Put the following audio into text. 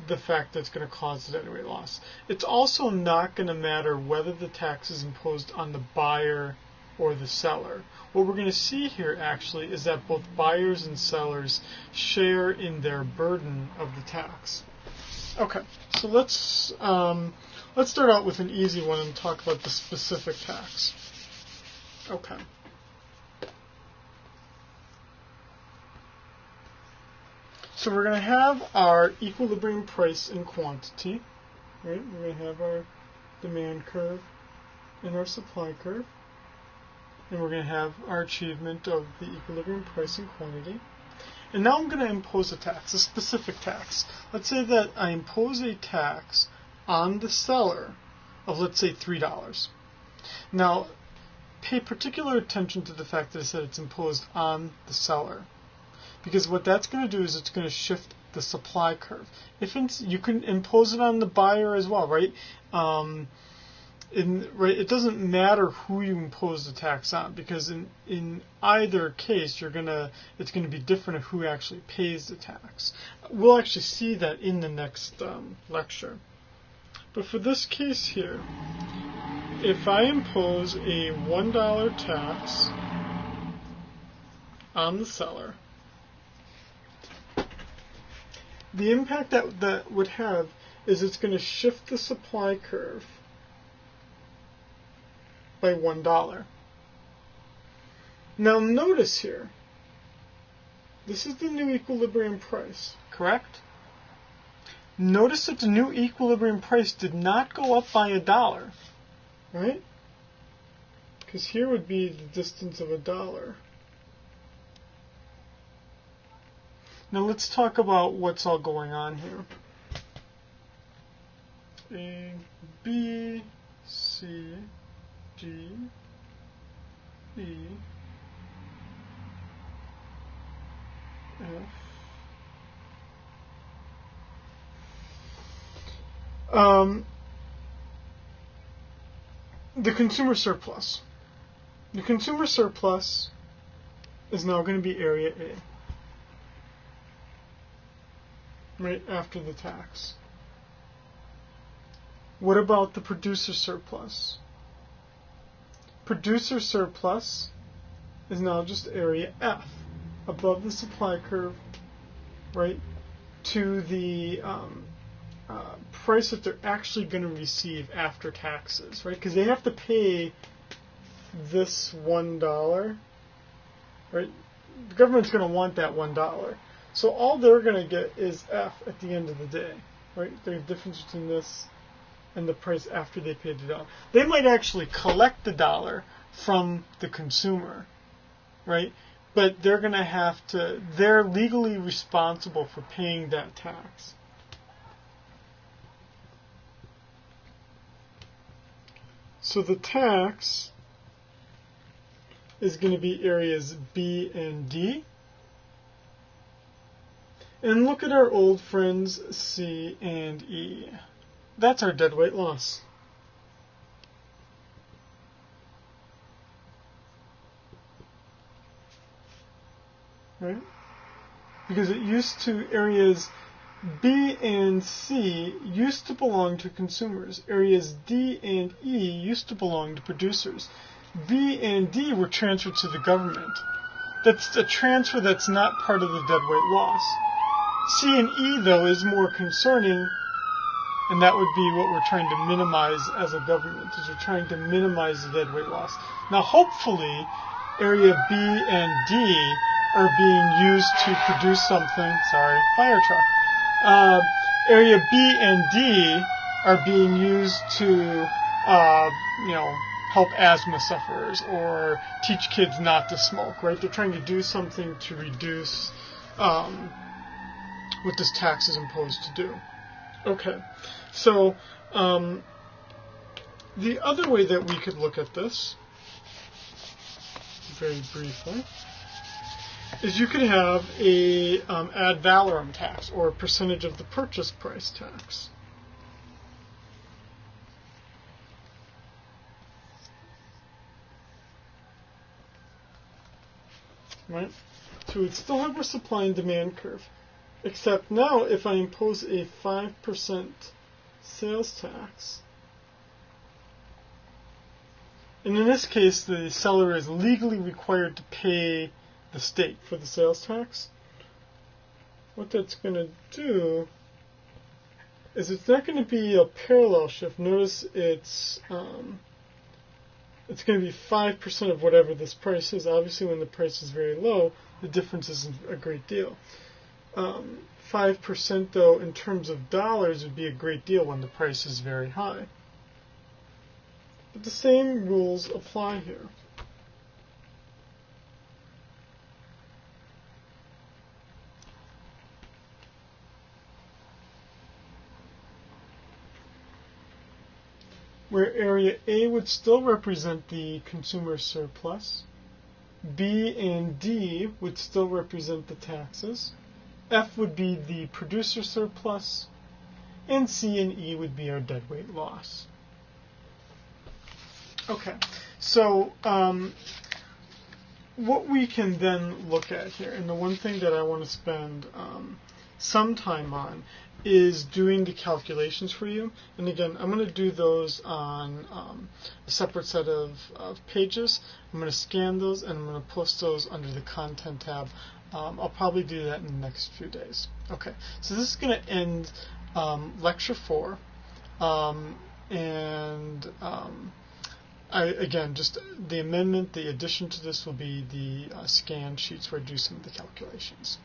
the fact that it's going to cause the deadweight loss. It's also not going to matter whether the tax is imposed on the buyer or the seller. What we're going to see here actually is that both buyers and sellers share in their burden of the tax. Okay, so let's start out with an easy one and talk about the specific tax. Okay. So we're going to have our equilibrium price and quantity, right? We're going to have our demand curve and our supply curve, and we're going to have our achievement of the equilibrium price and quantity. And now I'm going to impose a tax, a specific tax. Let's say that I impose a tax on the seller of, let's say, $3. Now, pay particular attention to the fact that I said it's imposed on the seller, because what that's going to do is it's going to shift the supply curve. You can impose it on the buyer as well, right? It doesn't matter who you impose the tax on, because in either case it's going to be different of who actually pays the tax. We'll actually see that in the next lecture. But for this case here, if I impose a $1 tax on the seller, the impact that would have is it's going to shift the supply curve by $1. Now notice here, this is the new equilibrium price, correct? Notice that the new equilibrium price did not go up by $1, right? Because here would be the distance of $1. Now let's talk about what's all going on here. A, B, C, D, E, F, the consumer surplus. The consumer surplus is now going to be area A, right after the tax. What about the producer surplus? Producer surplus is now just area F, above the supply curve, right, to the price that they're actually going to receive after taxes, right? Because they have to pay this $1, right? The government's going to want that $1. So all they're going to get is F at the end of the day, right? The difference between this and the price after they paid the $1. They might actually collect the $1 from the consumer, right? But they're going to have to, they're legally responsible for paying that tax. So the tax is going to be areas B and D. And look at our old friends C and E. That's our deadweight loss. Right? Because it used to, areas B and C used to belong to consumers. Areas D and E used to belong to producers. B and D were transferred to the government. That's a transfer that's not part of the deadweight loss. C and E, though, is more concerning, and that would be what we're trying to minimize as a government, is we're trying to minimize the deadweight loss. Now, hopefully, area B and D are being used to produce something. Sorry, fire truck. Area B and D are being used to, help asthma sufferers or teach kids not to smoke. Right? They're trying to do something to reduce what this tax is imposed to do. Okay, so the other way that we could look at this, very briefly, is you could have a ad valorem tax, or a percentage of the purchase price tax. Right? So we'd still have our supply and demand curve. Except now, if I impose a 5% sales tax, and in this case, the seller is legally required to pay the state for the sales tax, what that's going to do is it's not going to be a parallel shift. Notice it's going to be 5% of whatever this price is. Obviously, when the price is very low, the difference isn't a great deal. 5%, though, in terms of dollars, would be a great deal when the price is very high. But the same rules apply here. Where area A would still represent the consumer surplus, B and D would still represent the taxes, F would be the producer surplus, and C and E would be our deadweight loss. Okay, so what we can then look at here, and the one thing that I want to spend some time on, is doing the calculations for you. And again, I'm going to do those on a separate set of pages. I'm going to scan those and I'm going to post those under the Content tab. I'll probably do that in the next few days. Okay, so this is going to end Lecture 4. Again, just the amendment, the addition to this will be the scan sheets where I do some of the calculations.